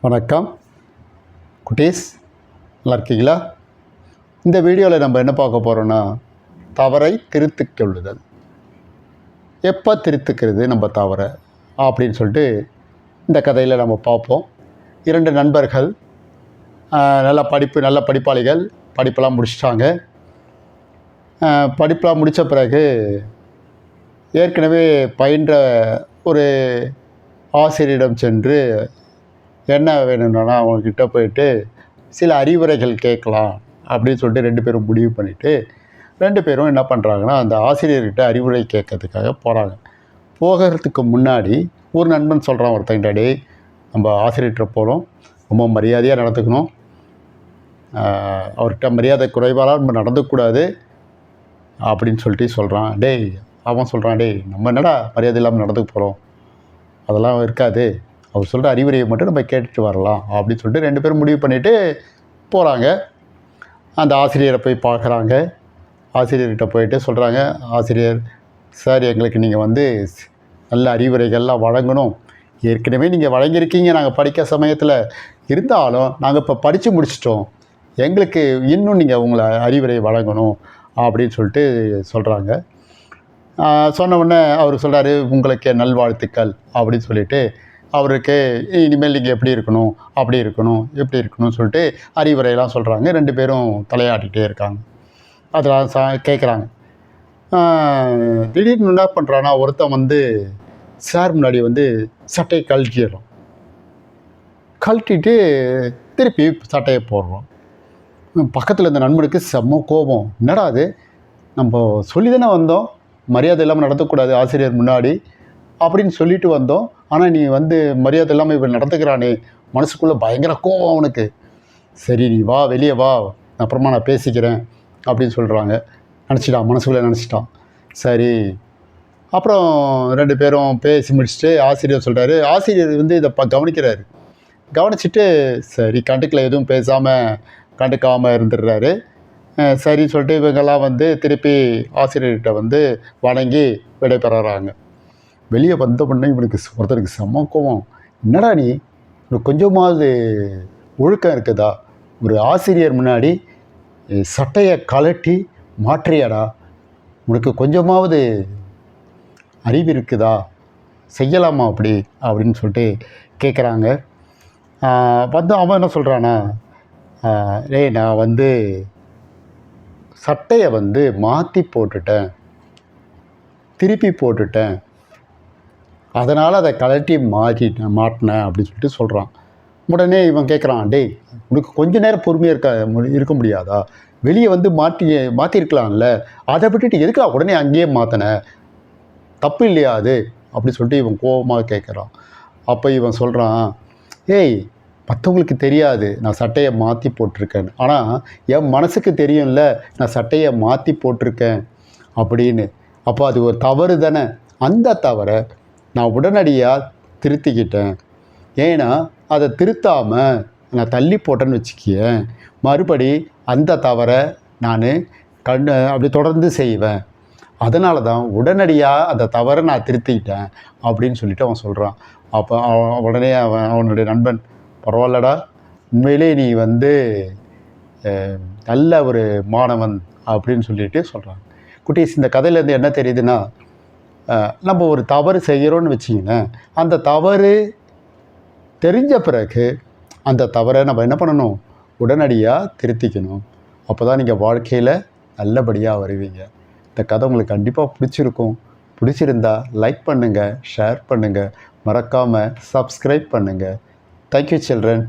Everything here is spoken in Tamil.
வணக்கம் குட்டீஸ், நல்லா இருக்கீங்களா? இந்த வீடியோவில் நம்ம என்ன பார்க்க போகிறோன்னா, தவறை திருத்திக் கொள்ளுதல். எப்போ திருத்துக்கிறது நம்ம தவறை அப்படின்னு சொல்லிட்டு இந்த கதையில் நம்ம பார்ப்போம். 2 நண்பர்கள், நல்ல படிப்பாளிகள், படிப்பெல்லாம் முடிச்சிட்டாங்க. படிப்பெலாம் முடித்த பிறகு ஏற்கனவே பயின்ற ஒரு ஆசிரியரிடம் சென்று என்ன வேணும்னா அவங்கக்கிட்ட போயிட்டு சில அறிவுரைகள் கேட்கலாம் அப்படின்னு சொல்லிட்டு 2 பேரும் முடிவு பண்ணிவிட்டு 2 பேரும் என்ன பண்ணுறாங்கன்னா, அந்த ஆசிரியர்கிட்ட அறிவுரை கேட்கறதுக்காக போகிறாங்க. போகிறதுக்கு முன்னாடி ஒரு நண்பன் சொல்கிறான் ஒருத்தங்கிட்ட, டேய் நம்ம ஆசிரியர்கிட்ட போகிறோம், ரொம்ப மரியாதையாக நடந்துக்கணும், அவர்கிட்ட மரியாதை குறைவாலாம் நம்ம நடந்துக்கூடாது அப்படின்னு சொல்லிட்டு சொல்கிறான். அவன் சொல்கிறான், டேய் நம்ம என்னடா மரியாதை இல்லாமல் நடந்துக்க போகிறோம், அதெல்லாம் இருக்காது, அவர் சொல்கிற அறிவுரையை மட்டும் நம்ம கேட்டுட்டு வரலாம் அப்படின்னு சொல்லிட்டு 2 பேரும் முடிவு பண்ணிவிட்டு போகிறாங்க. அந்த ஆசிரியரை போய் பார்க்குறாங்க. ஆசிரியர்கிட்ட போயிட்டு சொல்கிறாங்க, ஆசிரியர் சார், எங்களுக்கு நீங்கள் நல்ல அறிவுரைகள்லாம் வழங்கணும். ஏற்கனவே நீங்கள் வழங்கியிருக்கீங்க நாங்கள் படிக்க சமயத்தில், இருந்தாலும் நாங்கள் இப்போ படித்து முடிச்சிட்டோம், எங்களுக்கு இன்னும் நீங்கள் உங்களை அறிவுரை வழங்கணும் அப்படின்னு சொல்லிட்டு சொல்கிறாங்க. சொன்ன உடனே அவர் சொல்கிறாரு, உங்களுக்கு நல்வாழ்த்துக்கள் அப்படின்னு சொல்லிவிட்டு அவருக்கு இனிமேல் நீங்கள் எப்படி இருக்கணும், அப்படி இருக்கணும், எப்படி இருக்கணும்னு சொல்லிட்டு அறிவுரையெல்லாம் சொல்கிறாங்க. 2 பேரும் தலையாட்டிகிட்டே இருக்காங்க. அதெல்லாம் கேட்குறாங்க. திடீர்னு என்ன பண்ணுறான்னா, ஒருத்தன் சார் முன்னாடி சட்டையை கழட்டிடுறான். கழட்டிட்டு திருப்பி சட்டையை போடுறோம். பக்கத்தில் இருந்த நண்பனுக்கு செம்ம கோபம். என்னடா அது, நம்ம சொல்லி தானே வந்தோம் மரியாதை இல்லாமல் நடத்தக்கூடாது ஆசிரியர் முன்னாடி அப்படின்னு சொல்லிட்டு வந்தோம், ஆனால் நீ மரியாதை இல்லாமல் இவன் நடந்துக்கிறானே. மனசுக்குள்ளே பயங்கர கோவம் அவனுக்கு. சரி நீ வா, வெளியே வா, அப்புறமா நான் பேசிக்கிறேன் அப்படின்னு சொல்கிறாங்க. மனசுக்குள்ளே நினச்சிட்டான். சரி, அப்புறம் 2 பேரும் பேசி முடிச்சுட்டு ஆசிரியர் சொல்கிறாரு. ஆசிரியர் இதை கவனிக்கிறாரு. கவனிச்சுட்டு சரி கண்டுக்கல, எதுவும் கண்டுக்காமல் இருந்துடுறாரு. சரி சொல்லிட்டு இவங்கெல்லாம் திருப்பி ஆசிரியர்கிட்ட வணங்கி விடைபெறாங்க. வெளியே வந்த உடனே ஒருத்தருக்கு செம்ம கோவம். என்னடா நீ, உனக்கு கொஞ்சமாவது ஒழுக்கம் இருக்குதா? ஒரு ஆசிரியர் முன்னாடி சட்டையை கழட்டி மாற்றியாடா? உனக்கு கொஞ்சமாவது அறிவு இருக்குதா? செய்யலாமா அப்படி அப்படின்னு சொல்லிட்டு கேட்குறாங்க. அவன் என்ன சொல்கிறானா, நான் சட்டையை மாற்றி போட்டுட்டேன், திருப்பி போட்டுட்டேன், அதனால் அதை கழட்டி மாட்டினேன் அப்படின்னு சொல்லிட்டு சொல்கிறான். உடனே இவன் கேட்குறான், டேய் உனக்கு கொஞ்ச நேரம் பொறுமையாக இருக்க முடியாதா? வெளியே மாற்றிருக்கலாம்ல, அதை விட்டுட்டு எதுக்குடா உடனே அங்கேயே மாற்றின, தப்பு இல்லையா அது அப்படி சொல்லிட்டு இவன் கோபமாக கேட்குறான். அப்போ இவன் சொல்கிறான், மற்றவங்களுக்கு தெரியாது நான் சட்டையை மாற்றி போட்டிருக்கேன், ஆனால் என் மனசுக்கு தெரியும்ல நான் சட்டையை மாற்றி போட்டிருக்கேன் அப்படின்னு. அப்போ அது ஒரு தவறு தானே. அந்த தவறை நான் உடனடியாக திருத்திக்கிட்டேன். ஏன்னா அதை திருத்தாமல் நான் தள்ளி போட்டேன்னு வச்சுக்கியேன், மறுபடி அந்த தவறை நான் அப்படி தொடர்ந்து செய்வேன். அதனால தான் உடனடியாக அந்த தவறை நான் திருத்திக்கிட்டேன் அப்படின்னு சொல்லிட்டு அவன் சொல்கிறான். அப்போ உடனே அவனுடைய நண்பன், பரவாயில்லடா, உண்மையிலே நீ நல்ல ஒரு மாணவன் அப்படின்னு சொல்லிட்டு சொல்கிறான். குட்டீஸ், இந்த கதையிலேருந்து என்ன தெரியுதுன்னா, நம்ம ஒரு தவறு செய்கிறோன்னு வச்சிங்களேன், அந்த தவறு தெரிஞ்ச பிறகு அந்த தவறை நம்ம என்ன பண்ணணும், உடனடியாக திருத்திக்கணும். அப்போ தான் நீங்கள் வாழ்க்கையில் நல்லபடியாக வருவீங்க. இந்த கதை உங்களுக்கு கண்டிப்பாக பிடிச்சிருக்கும். பிடிச்சிருந்தா லைக் பண்ணுங்கள், ஷேர் பண்ணுங்கள், மறக்காமல் சப்ஸ்கிரைப் பண்ணுங்கள். Thank you children.